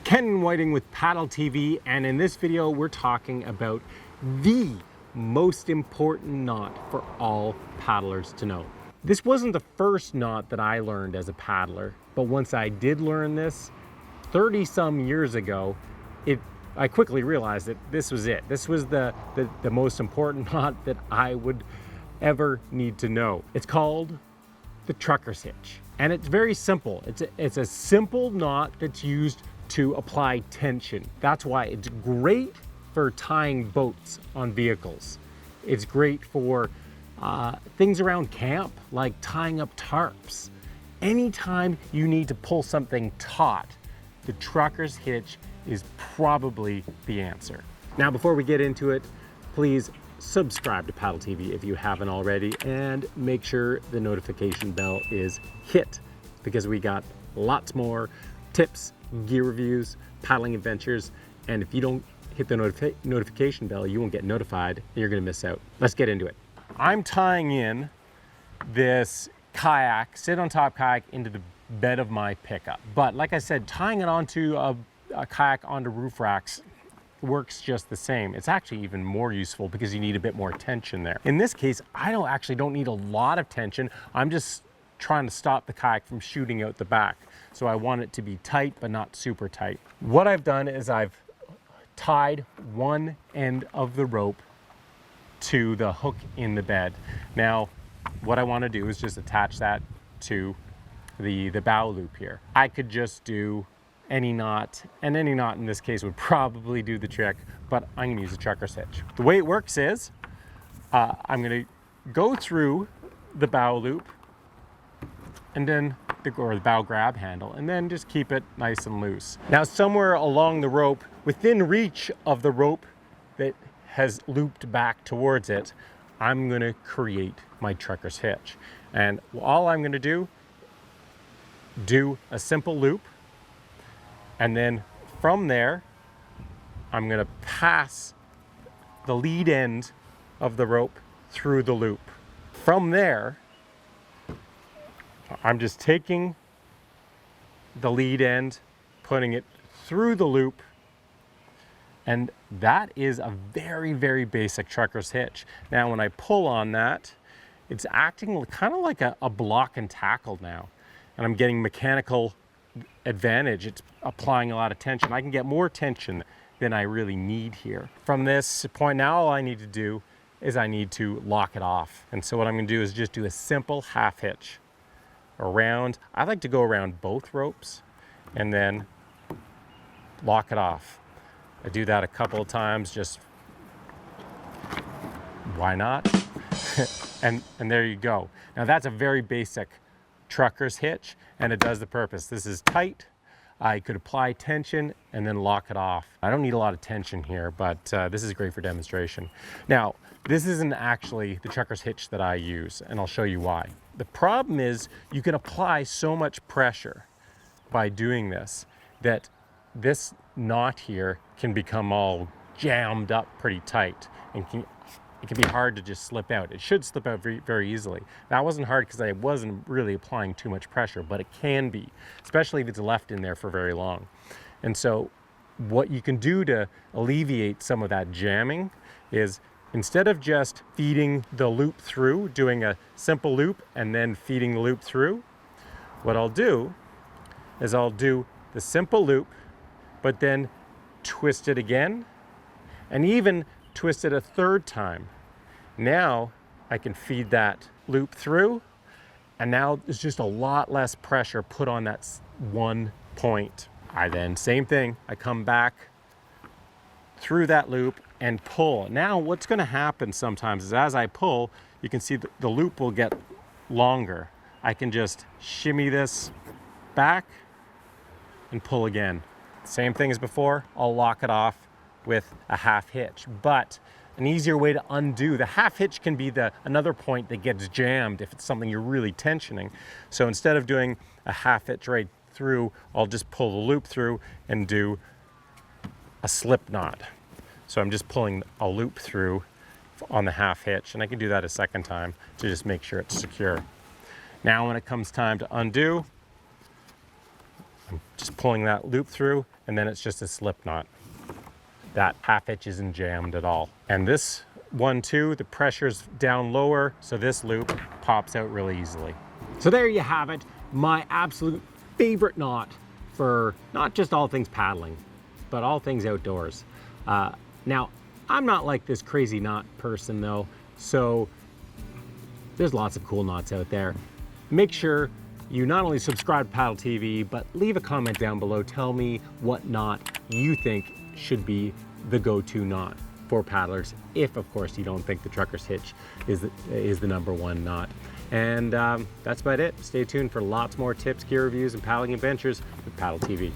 Ken Whiting with Paddle TV, and in this video we're talking about the most important knot for all paddlers to know. This wasn't the first knot that I learned as a paddler, but once I did learn this 30 some years ago, I quickly realized that this was it. This was the most important knot that I would ever need to know. It's called the trucker's hitch, and it's very simple. It's a simple knot that's used to apply tension. That's why it's great for tying boats on vehicles. It's great for things around camp, like tying up tarps. Anytime you need to pull something taut, the trucker's hitch is probably the answer. Now, before we get into it, please subscribe to Paddle TV if you haven't already, and make sure the notification bell is hit, because we got lots more tips, gear reviews, paddling adventures, and if you don't hit the notification bell, you won't get notified and you're gonna miss out. Let's get into it. I'm tying in this kayak, sit on top kayak, into the bed of my pickup. But like I said, tying it onto a kayak onto roof racks works just the same. It's actually even more useful because you need a bit more tension there. In this case, I don't need a lot of tension. I'm just trying to stop the kayak from shooting out the back. So I want it to be tight, but not super tight. What I've done is I've tied one end of the rope to the hook in the bed. Now, what I want to do is just attach that to the bow loop here. I could just do any knot, and any knot in this case would probably do the trick, but I'm gonna use a trucker's hitch. The way it works is, I'm gonna go through the bow loop, and then the bow grab handle, and then just keep it nice and loose. Now, somewhere along the rope, within reach of the rope that has looped back towards it, I'm gonna create my trucker's hitch. And all I'm gonna do a simple loop, and then from there, I'm gonna pass the lead end of the rope through the loop. From there, I'm just taking the lead end, putting it through the loop, and that is a very, very basic trucker's hitch. Now, when I pull on that, it's acting kind of like a block and tackle now, and I'm getting mechanical advantage. It's applying a lot of tension. I can get more tension than I really need here. From this point now, all I need to do is I need to lock it off. And so what I'm gonna do is just do a simple half hitch around. I like to go around both ropes and then lock it off. I do that a couple of times, just why not? and there you go. Now that's a very basic trucker's hitch, and it does the purpose. This is tight. I could apply tension and then lock it off. I don't need a lot of tension here, but this is great for demonstration. Now, this isn't actually the trucker's hitch that I use, and I'll show you why. The problem is you can apply so much pressure by doing this that this knot here can become all jammed up pretty tight, and it can be hard to just slip out. It should slip out very, very easily. That wasn't hard because I wasn't really applying too much pressure, but it can be, especially if it's left in there for very long. And so what you can do to alleviate some of that jamming is, instead of just feeding the loop through, doing a simple loop and then feeding the loop through, what I'll do is I'll do the simple loop, but then twist it again, and even twist it a third time. Now I can feed that loop through, and now there's just a lot less pressure put on that one point. I then, same thing, I come back through that loop and pull. Now what's gonna happen sometimes is, as I pull, you can see the loop will get longer. I can just shimmy this back and pull again. Same thing as before, I'll lock it off with a half hitch. But an easier way to undo, the half hitch can be another point that gets jammed if it's something you're really tensioning. So instead of doing a half hitch right through, I'll just pull the loop through and do a slip knot. So I'm just pulling a loop through on the half hitch, and I can do that a second time to just make sure it's secure. Now when it comes time to undo, I'm just pulling that loop through, and then it's just a slip knot. That half hitch isn't jammed at all. And this one too, the pressure's down lower, so this loop pops out really easily. So there you have it, my absolute favorite knot for not just all things paddling, but all things outdoors. Now, I'm not like this crazy knot person though, so there's lots of cool knots out there. Make sure you not only subscribe to Paddle TV, but leave a comment down below. Tell me what knot you think should be the go-to knot for paddlers, if of course you don't think the trucker's hitch is the #1 knot. And that's about it. Stay tuned for lots more tips, gear reviews, and paddling adventures with Paddle TV.